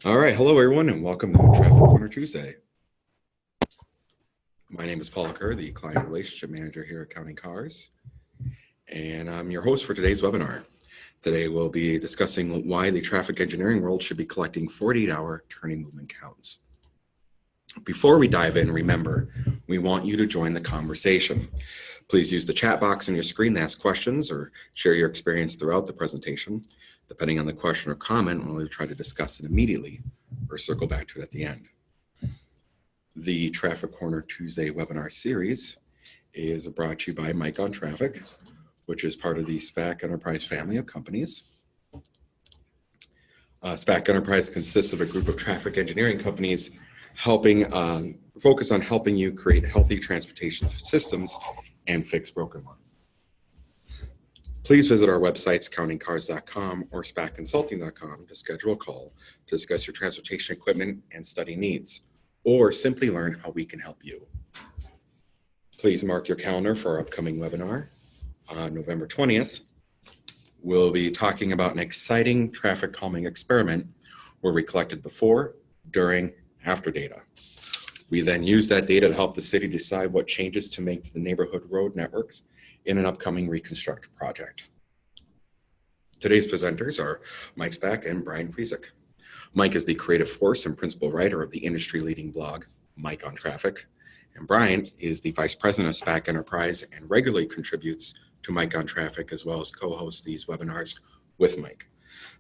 All right, hello everyone, and welcome to Traffic Corner Tuesday. My name is Paul Kerr, the Client Relationship Manager here at Counting Cars, and I'm your host for today's webinar. Today we'll be discussing why the traffic engineering world should be collecting 48-hour turning movement counts. Before we dive in, remember, we want you to join the conversation. Please use the chat box on your screen to ask questions or share your experience throughout the presentation. Depending on the question or comment, we'll try to discuss it immediately or circle back to it at the end. The Traffic Corner Tuesday webinar series is brought to you by Mike on Traffic, which is part of the SPAC Enterprise family of companies. SPAC Enterprise consists of a group of traffic engineering companies focus on helping you create healthy transportation systems and fix broken ones. Please visit our websites, countingcars.com or spacconsulting.com to schedule a call to discuss your transportation equipment and study needs, or simply learn how we can help you. Please mark your calendar for our upcoming webinar on November 20th. We'll be talking about an exciting traffic calming experiment where we collected before, during, after data. We then use that data to help the city decide what changes to make to the neighborhood road networks in an upcoming reconstruct project. Today's presenters are Mike Spack and Brian Priesick. Mike is the creative force and principal writer of the industry-leading blog, Mike on Traffic, and Brian is the vice president of SPAC Enterprise and regularly contributes to Mike on Traffic as well as co-hosts these webinars with Mike.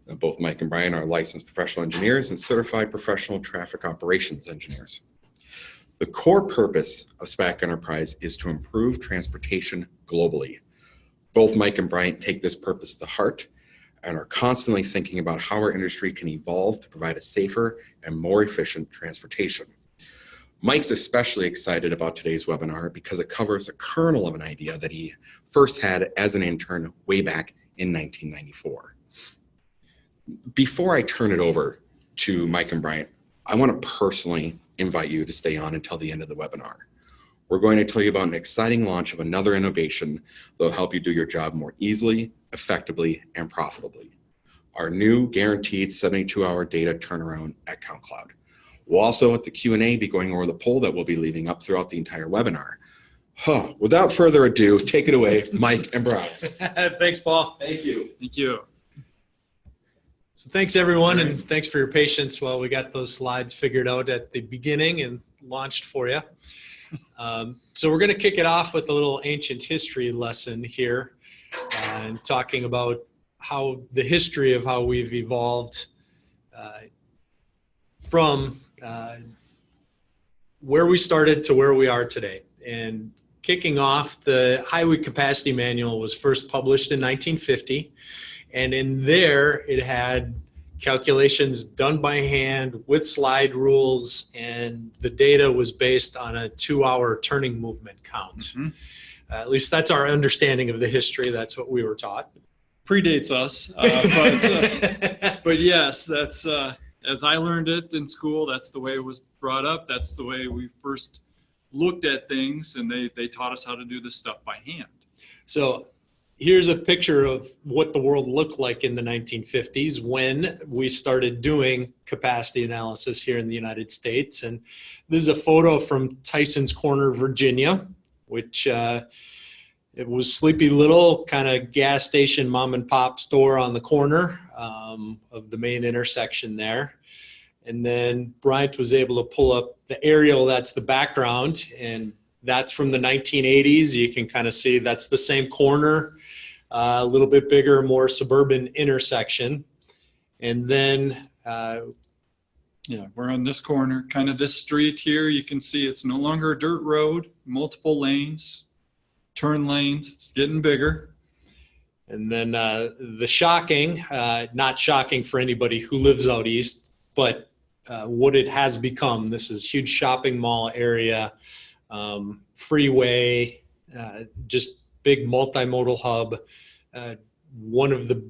Both Mike and Brian are licensed professional engineers and certified professional traffic operations engineers. The core purpose of SPAC Enterprise is to improve transportation globally. Both Mike and Brian take this purpose to heart and are constantly thinking about how our industry can evolve to provide a safer and more efficient transportation. Mike's especially excited about today's webinar because it covers a kernel of an idea that he first had as an intern way back in 1994. Before I turn it over to Mike and Brian, I want to personally invite you to stay on until the end of the webinar. We're going to tell you about an exciting launch of another innovation that will help you do your job more easily, effectively, and profitably. Our new guaranteed 72-hour data turnaround at CountCloud. We'll also at the Q&A be going over the poll that we'll be leaving up throughout the entire webinar. Without further ado, take it away, Mike and Brian. Thanks, Paul. Thank you. Thank you. So thanks everyone, and thanks for your patience while we got those slides figured out at the beginning and launched for you. So we're going to kick it off with a little ancient history lesson here and talking about how the history of how we've evolved from where we started to where we are today. And kicking off, the Highway Capacity Manual was first published in 1950. And in there, it had calculations done by hand with slide rules, and the data was based on a 2-hour turning movement count. Mm-hmm. At least that's our understanding of the history. That's what we were taught. Predates us, but yes, that's as I learned it in school. That's the way it was brought up. That's the way we first looked at things, and they taught us how to do this stuff by hand. So here's a picture of what the world looked like in the 1950s when we started doing capacity analysis here in the United States. And this is a photo from Tyson's Corner, Virginia, which it was sleepy little kind of gas station mom and pop store on the corner of the main intersection there. And then Bryant was able to pull up the aerial, that's the background, and that's from the 1980s. You can kind of see that's the same corner, a little bit bigger, more suburban intersection. And then, yeah, we're on this corner, kind of this street here. You can see it's no longer a dirt road, multiple lanes, turn lanes. It's getting bigger. And then the shocking, not shocking for anybody who lives out east, but what it has become. This is huge shopping mall area. Freeway, just big multimodal hub, one of the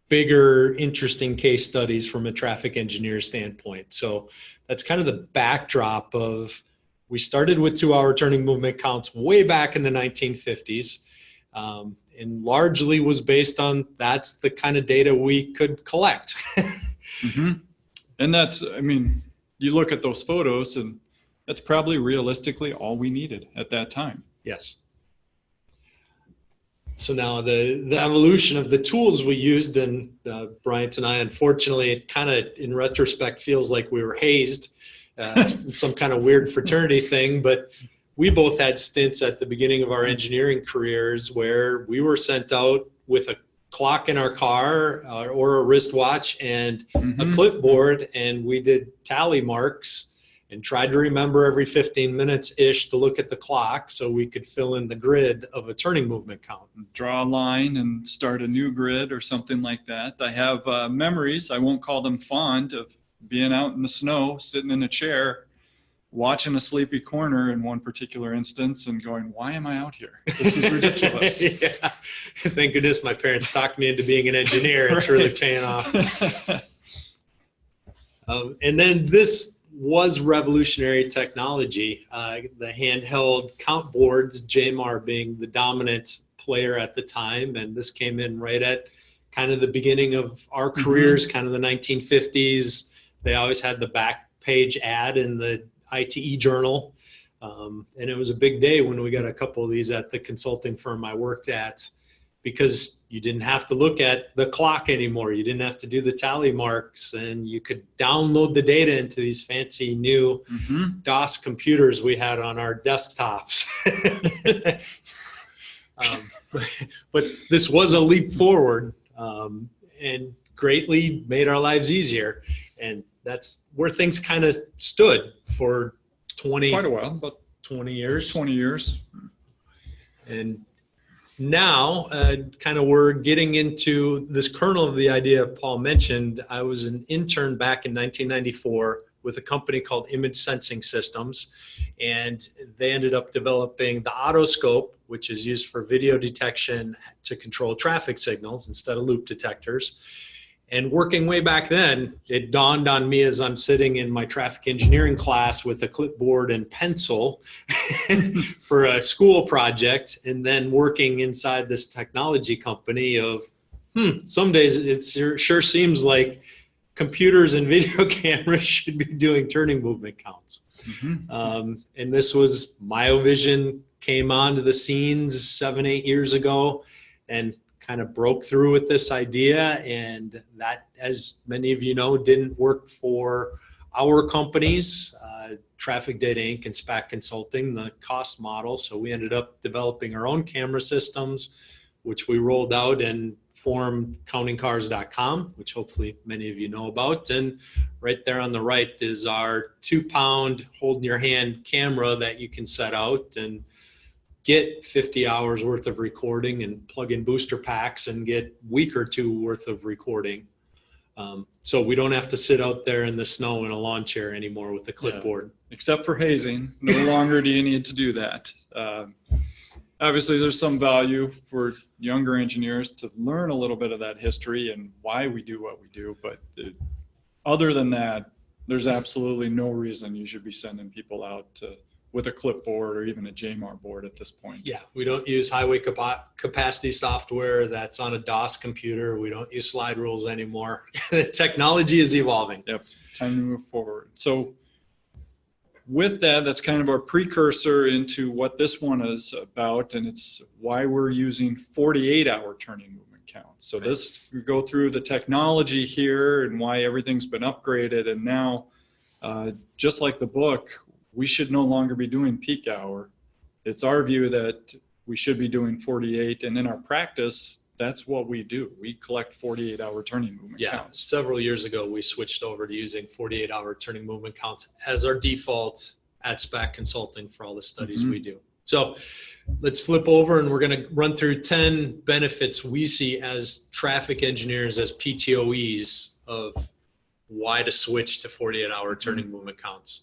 bigger interesting case studies from a traffic engineer standpoint. So that's kind of the backdrop of, we started with 2-hour turning movement counts way back in the 1950s, and largely was based on that's the kind of data we could collect. Mm-hmm. And that's, I mean, you look at those photos and that's probably realistically all we needed at that time. Yes. So now the evolution of the tools we used, and Bryant and I, unfortunately, it kind of in retrospect feels like we were hazed, some kind of weird fraternity thing, but we both had stints at the beginning of our engineering careers where we were sent out with a clock in our car or a wristwatch and a clipboard, and we did tally marks and tried to remember every 15 minutes-ish to look at the clock so we could fill in the grid of a turning movement count. Draw a line and start a new grid or something like that. I have memories, I won't call them fond, of being out in the snow, sitting in a chair, watching a sleepy corner in one particular instance and going, why am I out here? This is ridiculous. Yeah. Thank goodness my parents talked me into being an engineer. It's really paying off. And then this was revolutionary technology. The handheld count boards, JMAR being the dominant player at the time. And this came in right at kind of the beginning of our careers, kind of the 1950s. They always had the back page ad in the ITE journal. And it was a big day when we got a couple of these at the consulting firm I worked at, because you didn't have to look at the clock anymore. You didn't have to do the tally marks, and you could download the data into these fancy new DOS computers we had on our desktops. But this was a leap forward and greatly made our lives easier. And that's where things kind of stood for quite a while, about 20 years. 20 years. And now, kind of we're getting into this kernel of the idea Paul mentioned. I was an intern back in 1994 with a company called Image Sensing Systems, and they ended up developing the Autoscope, which is used for video detection to control traffic signals instead of loop detectors. And working way back then, it dawned on me as I'm sitting in my traffic engineering class with a clipboard and pencil for a school project, and then working inside this technology company of, some days it sure seems like computers and video cameras should be doing turning movement counts. And this was Myovision came onto the scenes 7-8 years ago and kind of broke through with this idea, and that, as many of you know, didn't work for our companies, Traffic Data Inc. and SPAC Consulting, the cost model. So we ended up developing our own camera systems, which we rolled out and formed countingcars.com, which hopefully many of you know about. And right there on the right is our 2-pound hold in your hand camera that you can set out and get 50 hours worth of recording and plug in booster packs and get a week or two worth of recording. So we don't have to sit out there in the snow in a lawn chair anymore with a clipboard. Yeah. Except for hazing. No longer do you need to do that. Obviously, there's some value for younger engineers to learn a little bit of that history and why we do what we do. But other than that, there's absolutely no reason you should be sending people out with a clipboard or even a JMAR board at this point. Yeah, we don't use highway capacity software that's on a DOS computer. We don't use slide rules anymore. The technology is evolving. Yep, time to move forward. So with that, that's kind of our precursor into what this one is about, and it's why we're using 48-hour turning movement counts. So this, we go through the technology here and why everything's been upgraded, and now, just like the book, we should no longer be doing peak hour. It's our view that we should be doing 48, and in our practice, that's what we do. We collect 48-hour turning movement counts. Several years ago, we switched over to using 48-hour turning movement counts as our default at SPAC Consulting for all the studies we do. So let's flip over, and we're going to run through 10 benefits we see as traffic engineers, as PTOEs, of why to switch to 48-hour turning movement counts.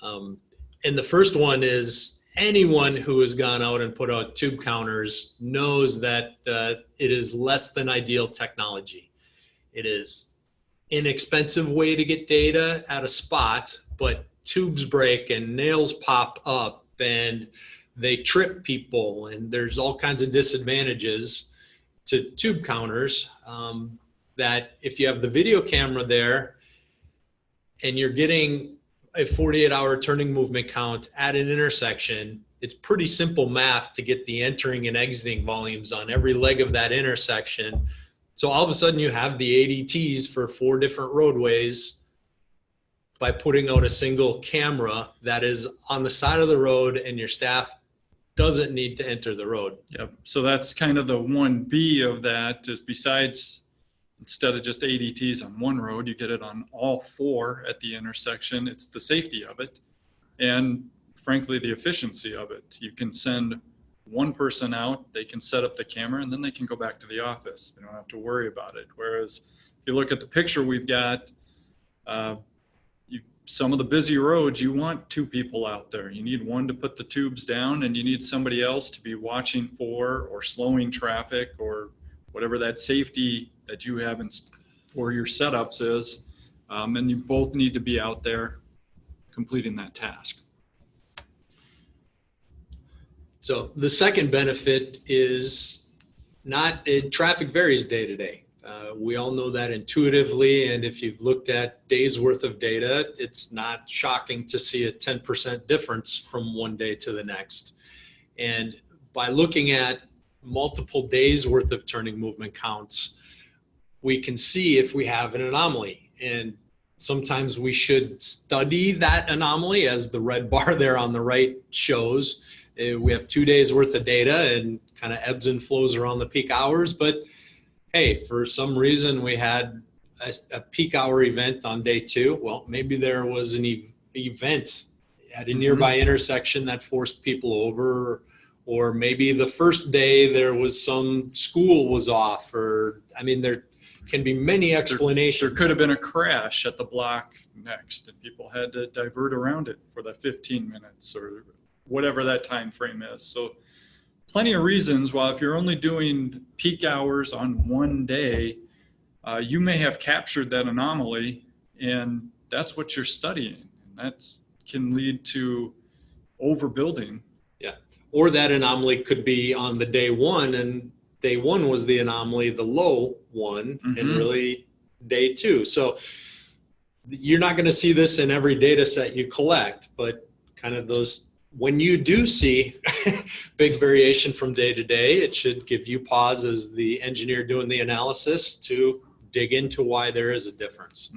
And the first one is anyone who has gone out and put out tube counters knows that it is less than ideal technology. It is inexpensive way to get data at a spot, but tubes break and nails pop up and they trip people, and there's all kinds of disadvantages to tube counters that if you have the video camera there, and you're getting a 48-hour turning movement count at an intersection, it's pretty simple math to get the entering and exiting volumes on every leg of that intersection. So all of a sudden you have the ADTs for 4 different roadways by putting out a single camera that is on the side of the road, and your staff doesn't need to enter the road. Yep. So that's kind of the 1B of that, is besides, instead of just ADTs on one road, you get it on all 4 at the intersection. It's the safety of it, and frankly, the efficiency of it. You can send one person out, they can set up the camera, and then they can go back to the office. They don't have to worry about it. Whereas if you look at the picture we've got, some of the busy roads, you want 2 people out there. You need one to put the tubes down, and you need somebody else to be watching for or slowing traffic or whatever that safety that you have for your setups is. And you both need to be out there completing that task. So the second benefit is traffic varies day to day. We all know that intuitively, and if you've looked at days worth of data, it's not shocking to see a 10% difference from one day to the next. And by looking at multiple days worth of turning movement counts, we can see if we have an anomaly. And sometimes we should study that anomaly, as the red bar there on the right shows. We have 2 days worth of data and kind of ebbs and flows around the peak hours, but hey, for some reason we had a peak hour event on day 2. Well, maybe there was an event at a nearby intersection that forced people over, or maybe the first day there was some school was off, or I mean, there can be many explanations. There could have been a crash at the block next, and people had to divert around it for the 15 minutes or whatever that time frame is. So plenty of reasons. While if you're only doing peak hours on one day, you may have captured that anomaly, and that's what you're studying. And that can lead to overbuilding. Yeah. Or that anomaly could be on the day 1, and day 1 was the anomaly, the low one, and really day 2. So you're not going to see this in every data set you collect, but kind of those, when you do see big variation from day to day, it should give you pause as the engineer doing the analysis to dig into why there is a difference.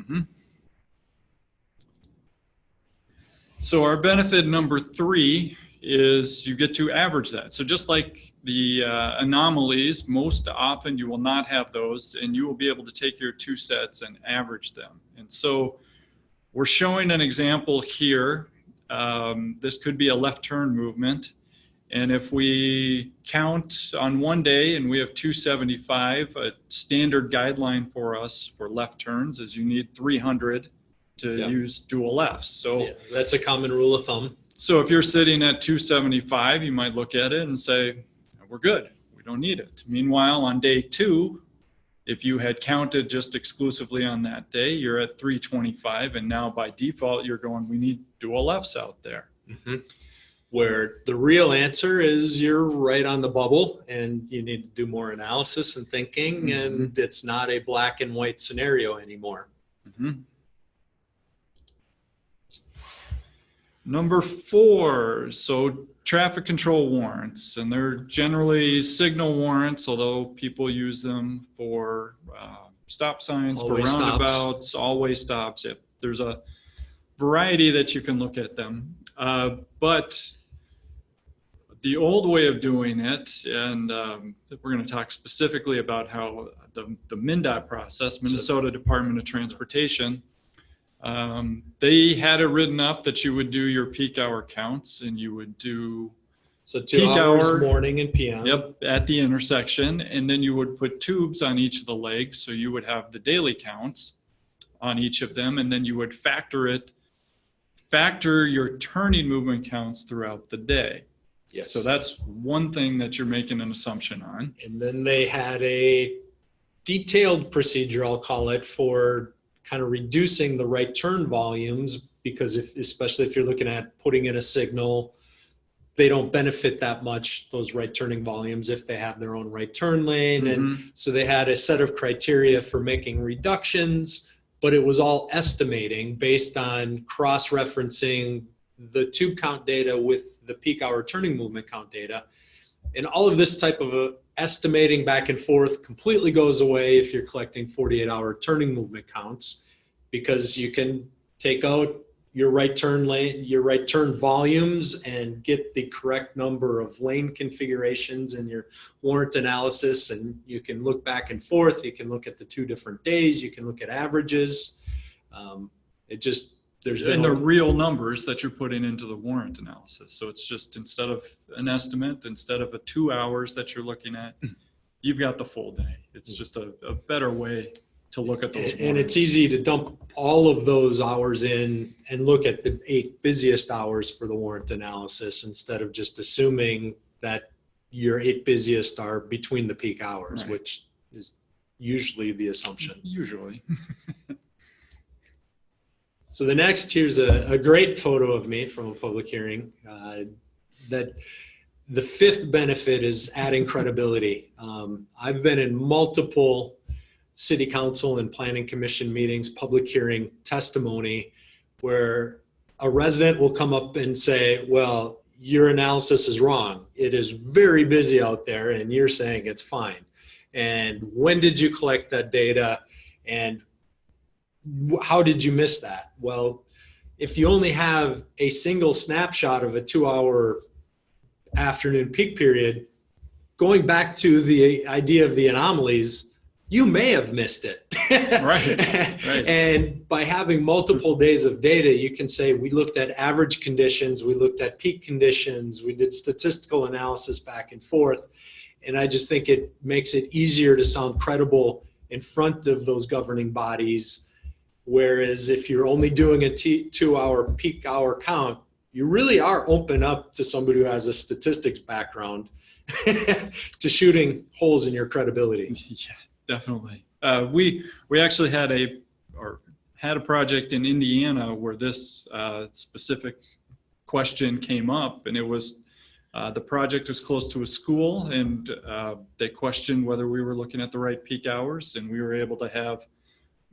So our benefit number 3 is you get to average that. So just like the anomalies, most often you will not have those, and you will be able to take your 2 sets and average them. And so we're showing an example here. This could be a left turn movement. And if we count on one day and we have 275, a standard guideline for us for left turns is you need 300 to use dual lefts. So that's a common rule of thumb. So if you're sitting at 275, you might look at it and say, we're good, we don't need it. Meanwhile, on day 2, if you had counted just exclusively on that day, you're at 325, and now by default, you're going, we need dual lefts out there. Where the real answer is you're right on the bubble, and you need to do more analysis and thinking, and it's not a black and white scenario anymore. Number 4, so traffic control warrants, and they're generally signal warrants, although people use them for stop signs, for roundabouts, all-way stops. There's a variety that you can look at them. But the old way of doing it, and we're going to talk specifically about how the MnDOT process, Minnesota Department of Transportation, they had it written up that you would do your peak hour counts, and you would do 2 peak hours, morning and PM. Yep, at the intersection, and then you would put tubes on each of the legs, so you would have the daily counts on each of them, and then you would factor your turning movement counts throughout the day. Yes. So that's one thing that you're making an assumption on. And then they had a detailed procedure, I'll call it, for kind of reducing the right turn volumes, because especially if you're looking at putting in a signal, they don't benefit that much, those right turning volumes, if they have their own right turn lane. And so they had a set of criteria for making reductions but it was all estimating based on cross-referencing the tube count data with the peak hour turning movement count data. And all of this type of estimating back and forth completely goes away if you're collecting 48-hour turning movement counts, because you can take out your right turn lane, your right turn volumes, and get the correct number of lane configurations in your warrant analysis. And you can look back and forth. You can look at the 2 different days. You can look at averages. There's And the real numbers that you're putting into the warrant analysis. So it's just, instead of an estimate, instead of a 2 hours that you're looking at, you've got the full day. It's just a better way to look at those. And it's easy to dump all of those hours in and look at the 8 busiest hours for the warrant analysis, instead of just assuming that your 8 busiest are between the peak hours, right, which is usually the assumption. Usually. So the next, here's a great photo of me from a public hearing. That the 5th benefit is adding credibility. I've been in multiple city council and planning commission meetings, public hearing testimony, where a resident will come up and say, well, your analysis is wrong. It is very busy out there and you're saying it's fine. And when did you collect that data? And how did you miss that? Well, if you only have a single snapshot of a 2-hour afternoon peak period, going back to the idea of the anomalies, you may have missed it. Right. And by having multiple days of data, you can say, we looked at average conditions, we looked at peak conditions, we did statistical analysis back and forth. And I just think it makes it easier to sound credible in front of those governing bodies. Whereas if you're only doing a 2-hour peak hour count, you really are open up to somebody who has a statistics background to shooting holes in your credibility. Yeah, definitely. We actually had a project in Indiana where this specific question came up, and it was the project was close to a school, and they questioned whether we were looking at the right peak hours, and we were able to have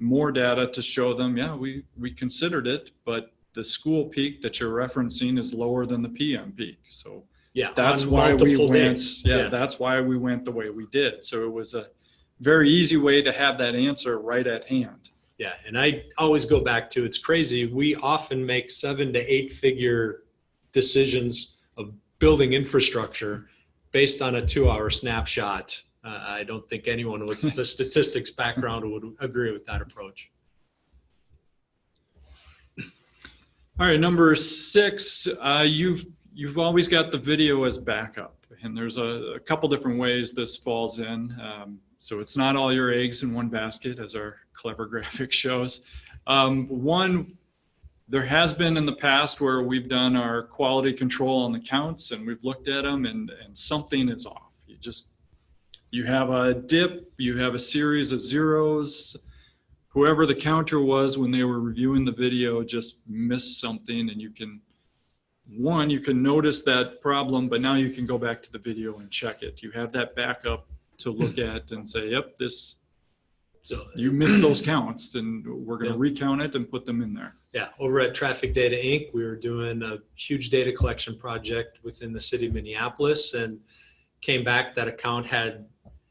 more data to show them, yeah, we considered it, but the school peak that you're referencing is lower than the PM peak. So yeah, that's why we went. days. Yeah, that's why we went the way we did. So it was a very easy way to have that answer right at hand. Yeah, and I always go back to, it's crazy. We often make 7 to 8 figure decisions of building infrastructure based on a 2-hour snapshot. I don't think anyone with the statistics background would agree with that approach. All right, number 6, you've always got the video as backup, and there's a couple different ways this falls in. So it's not all your eggs in one basket, as our clever graphic shows. One, there has been in the past where we've done our quality control on the counts and we've looked at them and something is off. You have a dip, you have a series of zeros. Whoever the counter was when they were reviewing the video just missed something, and you can notice that problem, but now you can go back to the video and check it. You have that backup to look at and say, yep, so you missed those counts, and we're going to recount it and put them in there. Yeah, over at Traffic Data Inc., we were doing a huge data collection project within the city of Minneapolis, and came back that account had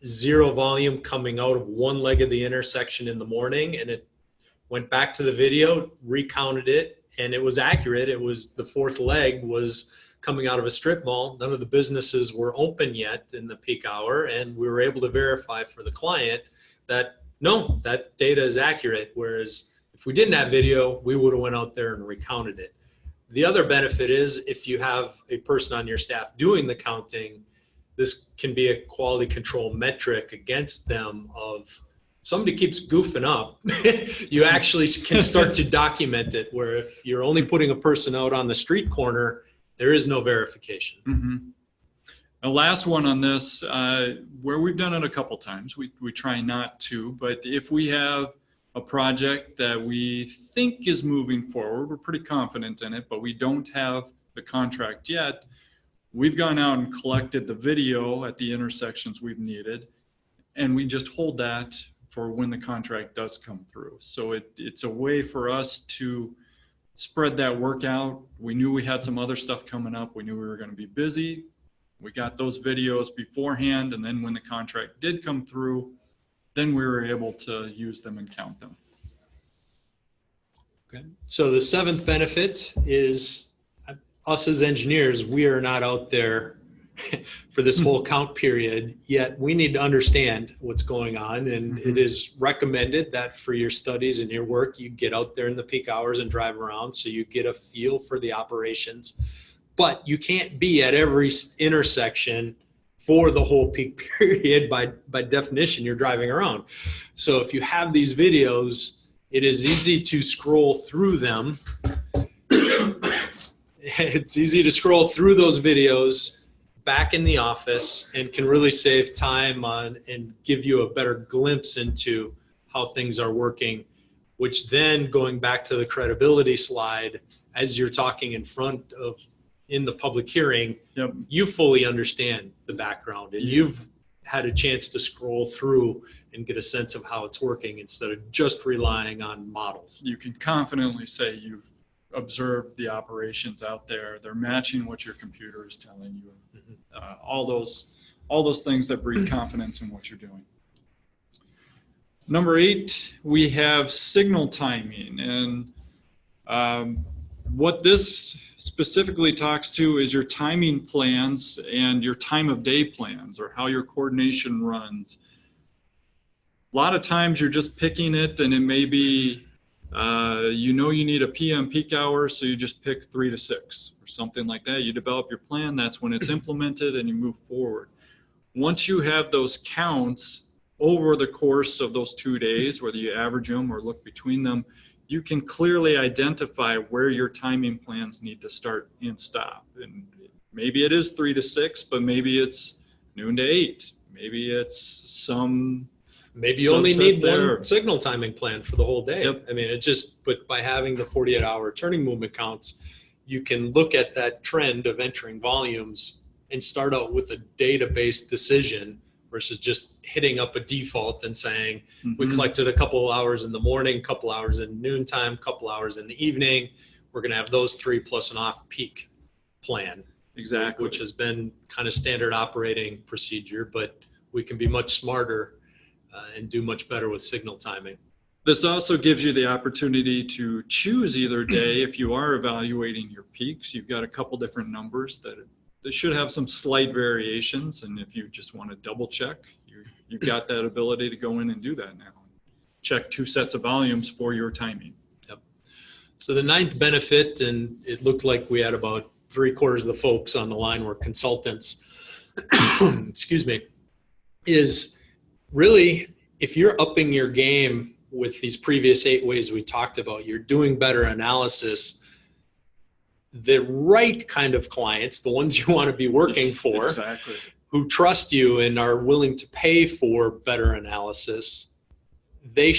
0 volume coming out of one leg of the intersection in the morning, and it went back to the video, recounted it, and it was accurate. It was the 4th leg was coming out of a strip mall. None of the businesses were open yet in the peak hour, and we were able to verify for the client that no, that data is accurate. Whereas if we didn't have video, we would have went out there and recounted it. The other benefit is if you have a person on your staff doing the counting, this can be a quality control metric against them of somebody keeps goofing up. You actually can start to document it, where if you're only putting a person out on the street corner, there is no verification. Mm-hmm. The last one on this, where we've done it a couple times, we try not to, but if we have a project that we think is moving forward, we're pretty confident in it, but we don't have the contract yet, we've gone out and collected the video at the intersections we've needed, and we just hold that for when the contract does come through. So it's a way for us to spread that work out. We knew we had some other stuff coming up. We knew we were going to be busy. We got those videos beforehand, and then when the contract did come through, then we were able to use them and count them. Okay. So the seventh benefit is us as engineers, we are not out there for this whole count period, yet we need to understand what's going on. And it is recommended that for your studies and your work, you get out there in the peak hours and drive around so you get a feel for the operations. But you can't be at every intersection for the whole peak period. By definition, you're driving around. So if you have these videos, it is easy to scroll through them. It's easy to scroll through those videos back in the office and can really save time on and give you a better glimpse into how things are working, which then, going back to the credibility slide, as you're talking in the public hearing, Yep. you fully understand the background and you've had a chance to scroll through and get a sense of how it's working instead of just relying on models. You can confidently say you've observed the operations out there. They're matching what your computer is telling you. All those things that breed confidence in what you're doing. Number 8, we have signal timing, and what this specifically talks to is your timing plans and your time of day plans, or how your coordination runs. A lot of times you're just picking it, and it may be you need a PM peak hour, so you just pick 3 to 6 or something like that. You develop your plan, that's when it's implemented, and you move forward. Once you have those counts over the course of those 2 days, whether you average them or look between them, you can clearly identify where your timing plans need to start and stop. And maybe it is 3 to 6, but maybe it's noon to 8. Maybe it's Maybe you only need there. one signal timing plan for the whole day. Yep. I mean, but by having the 48-hour turning movement counts, you can look at that trend of entering volumes and start out with a data-based decision versus just hitting up a default and saying, we collected a couple hours in the morning, couple hours in noontime, couple hours in the evening. We're going to have those 3 plus an off-peak plan. Exactly. Which has been kind of standard operating procedure, but we can be much smarter and do much better with signal timing. This also gives you the opportunity to choose either day. If you are evaluating your peaks, you've got a couple different numbers that should have some slight variations. And if you just want to double check, you've got that ability to go in and do that now. Check 2 sets of volumes for your timing. Yep. So the 9th benefit, and it looked like we had about 3/4 of the folks on the line were consultants, excuse me, is really, if you're upping your game with these previous 8 ways we talked about, you're doing better analysis, the right kind of clients, the ones you want to be working for, Exactly. who trust you and are willing to pay for better analysis, you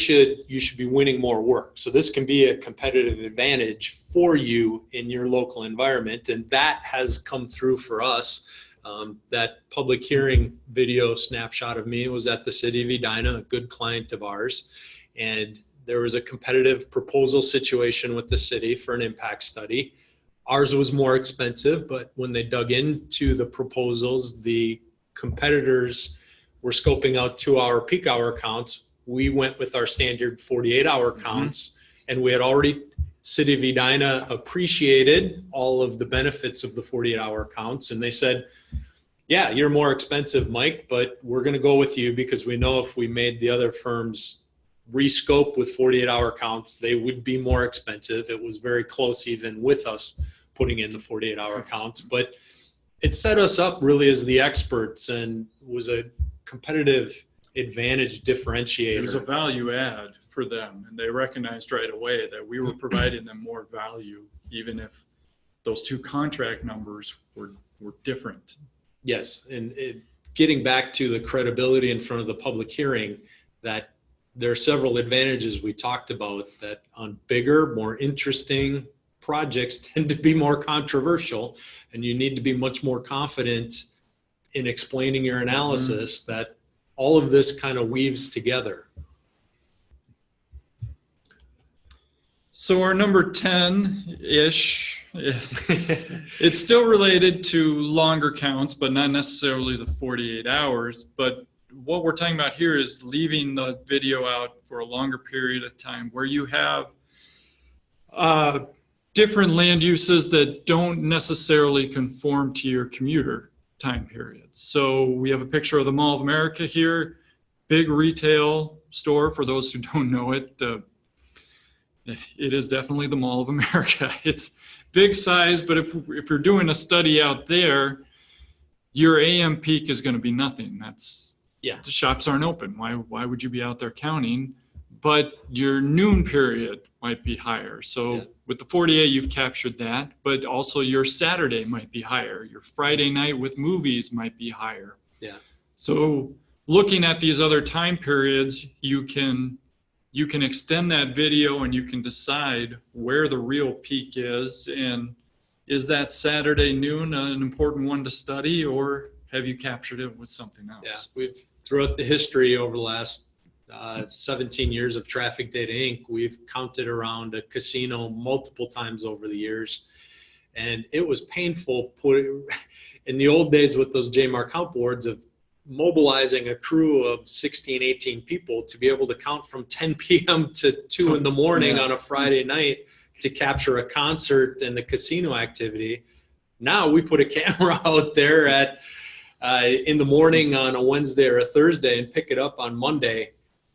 should be winning more work. So this can be a competitive advantage for you in your local environment. And that has come through for us. That public hearing video snapshot of me was at the city of Edina, a good client of ours. And there was a competitive proposal situation with the city for an impact study. Ours was more expensive, but when they dug into the proposals, the competitors were scoping out 2-hour peak hour counts. We went with our standard 48-hour counts, and we had already, city of Edina appreciated all of the benefits of the 48-hour counts. And they said, yeah, you're more expensive, Mike, but we're going to go with you because we know if we made the other firms rescope with 48-hour counts, they would be more expensive. It was very close even with us putting in the 48-hour counts, but it set us up really as the experts and was a competitive advantage differentiator. It was a value add for them, and they recognized right away that we were providing them more value, even if those 2 contract numbers were different. Yes, and getting back to the credibility in front of the public hearing, that there are several advantages we talked about that on bigger, more interesting projects tend to be more controversial, and you need to be much more confident in explaining your analysis that all of this kind of weaves together. So our number 10-ish, it's still related to longer counts, but not necessarily the 48 hours. But what we're talking about here is leaving the video out for a longer period of time where you have different land uses that don't necessarily conform to your commuter time periods. So we have a picture of the Mall of America here, big retail store. For those who don't know it, it is definitely the Mall of America. It's big size, but if you're doing a study out there, your AM peak is going to be nothing. The shops aren't open. Why would you be out there counting? But your noon period might be higher. So with the 48, you've captured that, but also your Saturday might be higher. Your Friday night with movies might be higher. Yeah. So looking at these other time periods, you can extend that video and you can decide where the real peak is, and is that Saturday noon an important one to study, or have you captured it with something else? Yeah, we've throughout the history over the last 17 years of Traffic Data Inc., we've counted around a casino multiple times over the years, and it was painful in the old days with those JMAR count boards of mobilizing a crew of 16, 18 people to be able to count from 10 p.m. to 2 in the morning on a Friday night to capture a concert and the casino activity. Now we put a camera out there in the morning on a Wednesday or a Thursday and pick it up on Monday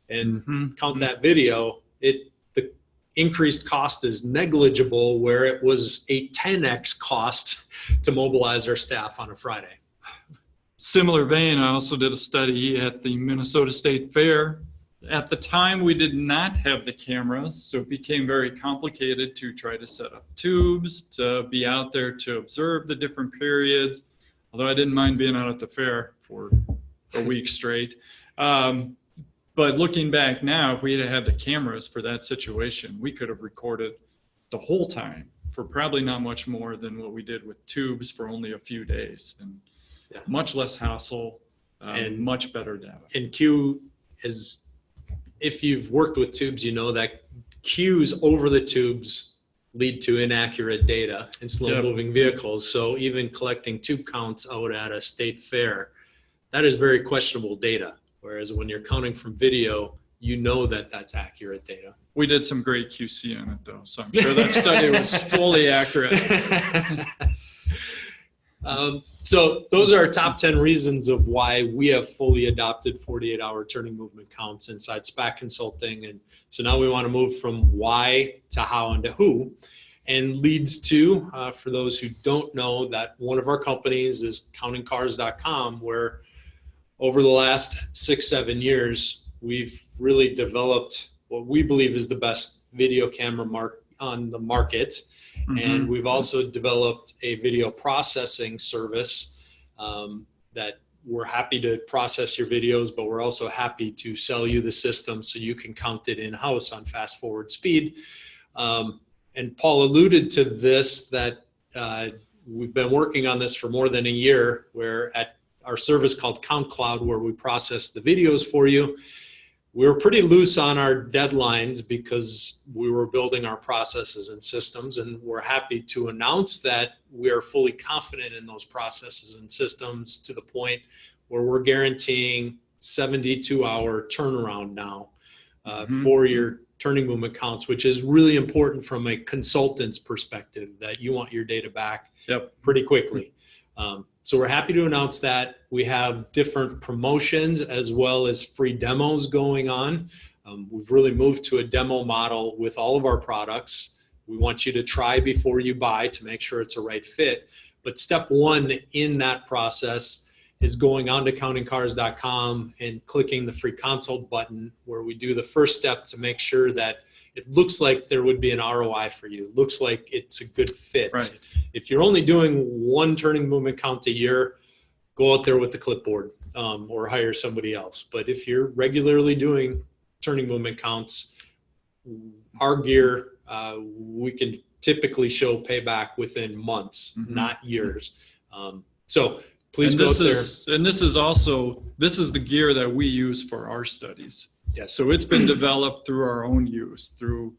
and count that video. The increased cost is negligible, where it was a 10x cost to mobilize our staff on a Friday. Similar vein, I also did a study at the Minnesota State Fair. At the time, we did not have the cameras, so it became very complicated to try to set up tubes, to be out there to observe the different periods, although I didn't mind being out at the fair for a week straight. But looking back now, if we had had the cameras for that situation, we could have recorded the whole time for probably not much more than what we did with tubes for only a few days. And much less hassle and much better data. And Q is, if you've worked with tubes, you know that cues over the tubes lead to inaccurate data in slow moving vehicles. So even collecting tube counts out at a state fair, that is very questionable data. Whereas when you're counting from video, you know that that's accurate data. We did some great QC on it though, so I'm sure that study was fully accurate. So those are our top 10 reasons of why we have fully adopted 48-hour turning movement counts inside SPAC Consulting. And so now we want to move from why to how and to who, and leads to, for those who don't know, that one of our companies is CountingCars.com, where over the last 6-7 years, we've really developed what we believe is the best video camera on the market. And we've also developed a video processing service that we're happy to process your videos, but we're also happy to sell you the system so you can count it in-house on fast forward speed. And Paul alluded to this, that we've been working on this for more than a year, where at our service called CountCloud, where we process the videos for you, we were pretty loose on our deadlines because we were building our processes and systems, and we're happy to announce that we are fully confident in those processes and systems to the point where we're guaranteeing 72-hour turnaround now for your turning movement counts, which is really important from a consultant's perspective, that you want your data back pretty quickly. So we're happy to announce that. We have different promotions as well as free demos going on. We've really moved to a demo model with all of our products. We want you to try before you buy to make sure it's a right fit. But step one in that process is going on to CountingCars.com and clicking the free consult button, where we do the first step to make sure that it looks like there would be an ROI for you. It looks like it's a good fit. Right. If you're only doing one turning movement count a year, go out there with the clipboard or hire somebody else. But if you're regularly doing turning movement counts, our gear, we can typically show payback within months, not years. So please go out there. And this is the gear that we use for our studies. Yes. So it's been developed through our own use, through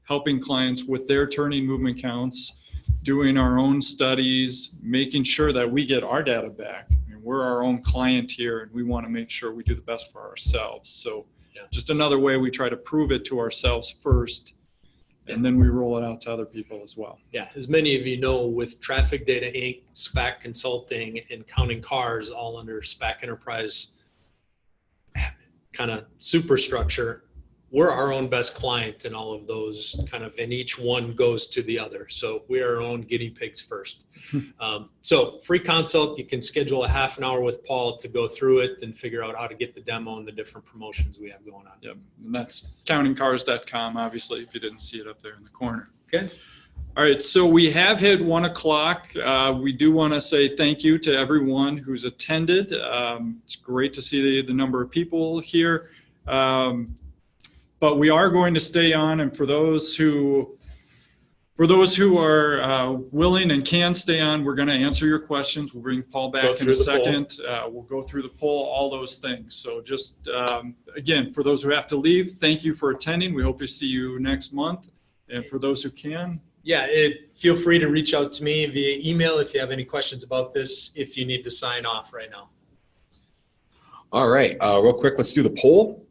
helping clients with their turning movement counts, doing our own studies, making sure that we get our data back. I mean, we're our own client here, and we want to make sure we do the best for ourselves. So just another way we try to prove it to ourselves first, and then we roll it out to other people as well. Yeah, as many of you know, with Traffic Data Inc., SPAC Consulting, and Counting Cars all under SPAC Enterprise kind of superstructure, we're our own best client in all of those kind of, and each one goes to the other. So we are our own guinea pigs first. So free consult, you can schedule a half an hour with Paul to go through it and figure out how to get the demo and the different promotions we have going on. Yep, and that's countingcars.com, obviously, if you didn't see it up there in the corner. Okay. All right, so we have hit 1 o'clock. We do want to say thank you to everyone who's attended. It's great to see the number of people here. But we are going to stay on, and for those who are willing and can stay on, we're going to answer your questions. We'll bring Paul back in a second. We'll go through the poll, all those things. So just, again, for those who have to leave, thank you for attending. We hope to see you next month. And for those who can. Yeah, feel free to reach out to me via email if you have any questions about this, if you need to sign off right now. All right, real quick, let's do the poll.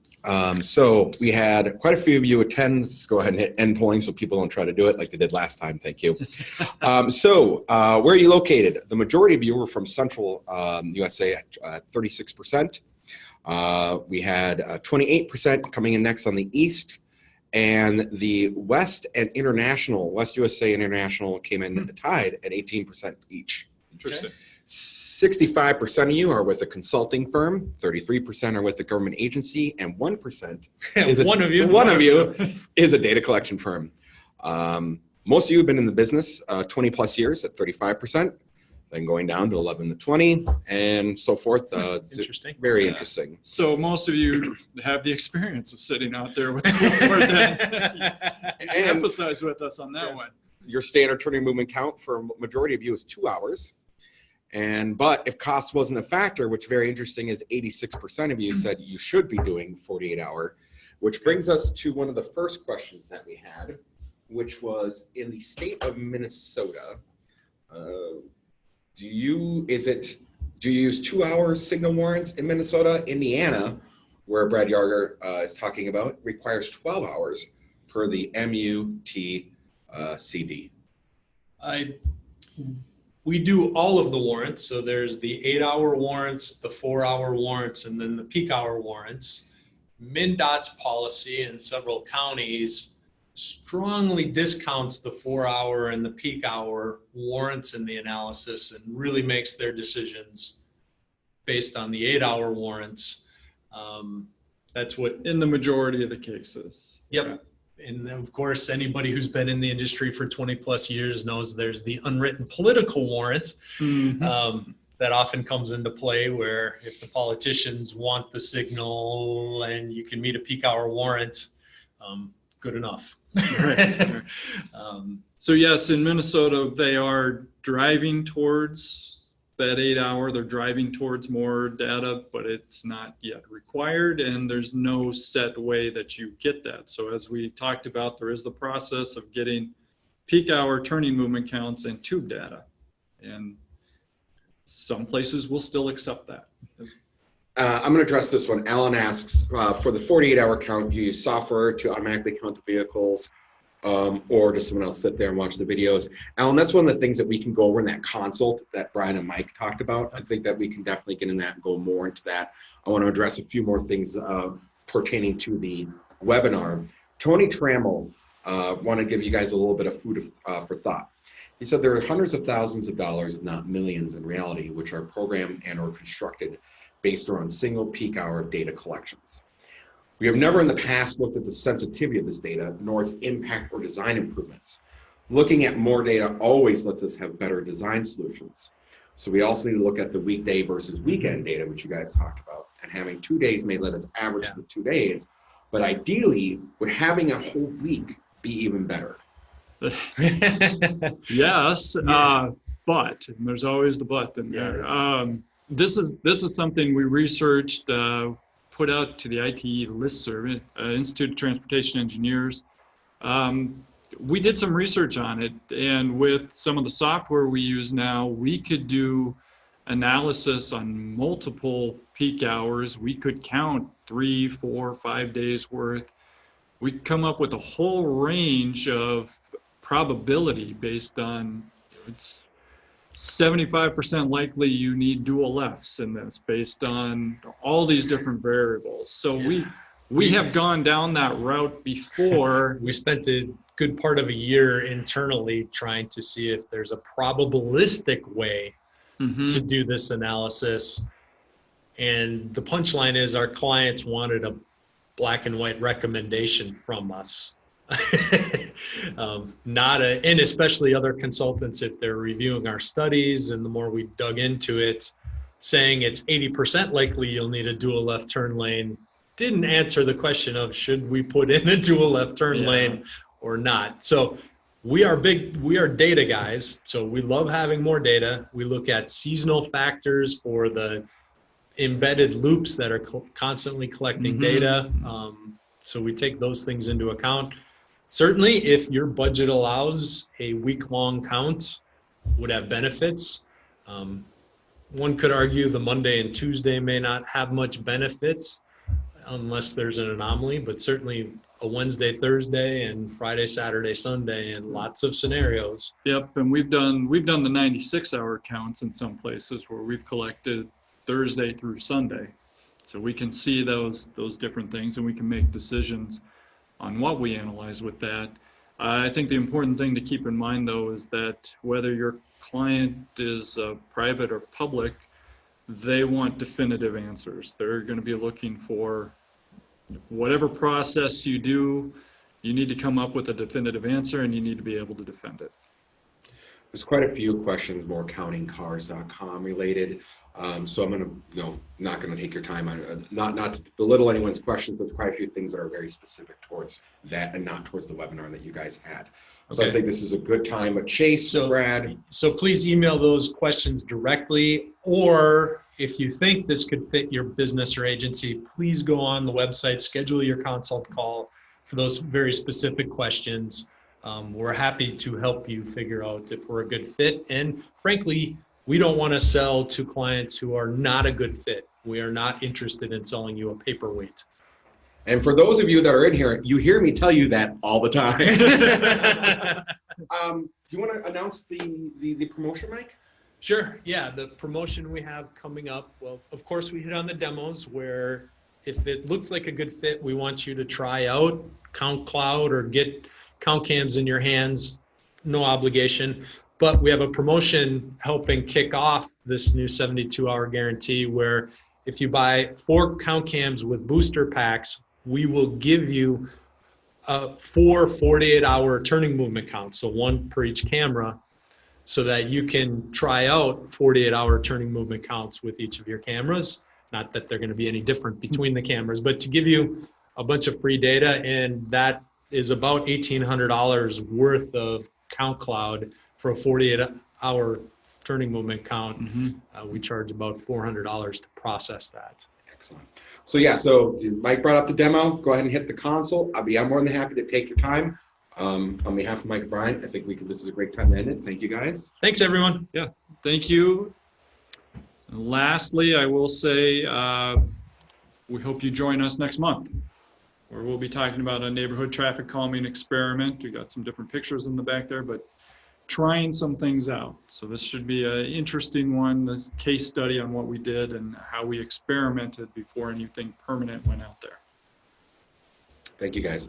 So we had quite a few of you attend. Let's go ahead and hit end polling so people don't try to do it like they did last time. Thank you. So where are you located? The majority of you were from Central USA at 36%. We had 28% coming in next on the East. And the West and International, West USA International came in tied at 18% each. Interesting. 65% of you are with a consulting firm, 33% are with a government agency, and 1% is one of you is a data collection firm. Most of you have been in the business 20 plus years at 35%, then going down to 11 to 20, and so forth. Interesting. Very interesting. So most of you have the experience of sitting out there with the board. You can emphasize with us on that one. Your standard turning movement count for a majority of you is 2 hours. But if cost wasn't a factor, which very interesting is 86% of you said you should be doing 48-hour, which brings us to one of the first questions that we had, which was in the state of Minnesota, do you use 2 hours signal warrants in Minnesota? Indiana, where Brad Yarger is talking about, requires 12 hours per the MUTCD. We do all of the warrants. So there's the 8-hour warrants, the 4-hour warrants, and then the peak hour warrants. MnDOT's policy in several counties strongly discounts the 4-hour and the peak hour warrants in the analysis and really makes their decisions based on the 8-hour warrants. That's what in the majority of the cases. Yep. Yeah. And of course, anybody who's been in the industry for 20 plus years knows there's the unwritten political warrant that often comes into play, where if the politicians want the signal and you can meet a peak hour warrant, good enough. Right. So yes, in Minnesota, they are driving towards that 8-hour. They're driving towards more data, but it's not yet required, and there's no set way that you get that. So as we talked about, there is the process of getting peak hour turning movement counts and tube data, and some places will still accept that. I'm going to address this one. Alan asks, for the 48-hour count, do you use software to automatically count the vehicles, or does someone else sit there and watch the videos? Alan, that's one of the things that we can go over in that consult that Brian and Mike talked about. I think that we can definitely get in that and go more into that. I want to address a few more things pertaining to the webinar. Tony Trammell want to give you guys a little bit of food for thought. He said there are hundreds of thousands of dollars, if not millions in reality, which are programmed and or constructed based around single peak hour of data collections. We have never in the past looked at the sensitivity of this data, nor its impact or design improvements. Looking at more data always lets us have better design solutions. So we also need to look at the weekday versus weekend data, which you guys talked about. And having 2 days may let us average the 2 days, but ideally, would having a whole week be even better? Yes, but, and there's always the but in there. This is something we researched, put out to the ITE listserv, Institute of Transportation Engineers. We did some research on it, and with some of the software we use now, we could do analysis on multiple peak hours. We could count 3, 4, 5 days worth. We could come up with a whole range of probability based on, it's 75% likely you need dual lefts in this based on all these different variables. So we have gone down that route before. We spent a good part of a year internally trying to see if there's a probabilistic way to do this analysis. And the punchline is our clients wanted a black and white recommendation from us. And especially other consultants, if they're reviewing our studies, and the more we dug into it, saying it's 80% likely you'll need a dual left turn lane, didn't answer the question of should we put in a dual left turn lane or not. So we are data guys. So we love having more data. We look at seasonal factors for the embedded loops that are constantly collecting data. So we take those things into account. Certainly, if your budget allows, a week-long count would have benefits. One could argue the Monday and Tuesday may not have much benefits unless there's an anomaly, but certainly a Wednesday, Thursday, and Friday, Saturday, Sunday, and lots of scenarios. Yep, and we've done the 96-hour counts in some places where we've collected Thursday through Sunday. So we can see those different things, and we can make decisions on what we analyze with that. I think the important thing to keep in mind, though, is that whether your client is private or public, they want definitive answers. They're going to be looking for whatever process you do, you need to come up with a definitive answer, and you need to be able to defend it. There's quite a few questions, more countingcars.com related. So I'm going to, not going to take your time on not to belittle anyone's questions, but there's quite a few things that are very specific towards that and not towards the webinar that you guys had. So I think this is a good time. But Chase, Brad. So please email those questions directly, or if you think this could fit your business or agency, please go on the website, schedule your consult call for those very specific questions. We're happy to help you figure out if we're a good fit. And frankly, we don't want to sell to clients who are not a good fit. We are not interested in selling you a paperweight. And for those of you that are in here, you hear me tell you that all the time. Do you want to announce the promotion, Mike? Sure. Yeah, the promotion we have coming up. Well, of course, we hit on the demos where if it looks like a good fit, we want you to try out CountCloud or get CountCams in your hands. No obligation. But we have a promotion helping kick off this new 72-hour guarantee where if you buy 4 CountCams with booster packs, we will give you 4 48-hour turning movement counts, so 1 per each camera, so that you can try out 48-hour turning movement counts with each of your cameras. Not that they're going to be any different between the cameras, but to give you a bunch of free data, and that is about $1,800 worth of CountCloud for a 48-hour turning movement count. We charge about $400 to process that. Excellent. So yeah, so Mike brought up the demo. Go ahead and hit the console. I'm more than happy to take your time. On behalf of Mike and Brian, I think this is a great time to end it. Thank you, guys. Thanks, everyone. Yeah, thank you. And lastly, I will say we hope you join us next month, where we'll be talking about a neighborhood traffic calming experiment. We got some different pictures in the back there, but trying some things out. So this should be an interesting one, the case study on what we did and how we experimented before anything permanent went out there. Thank you, guys.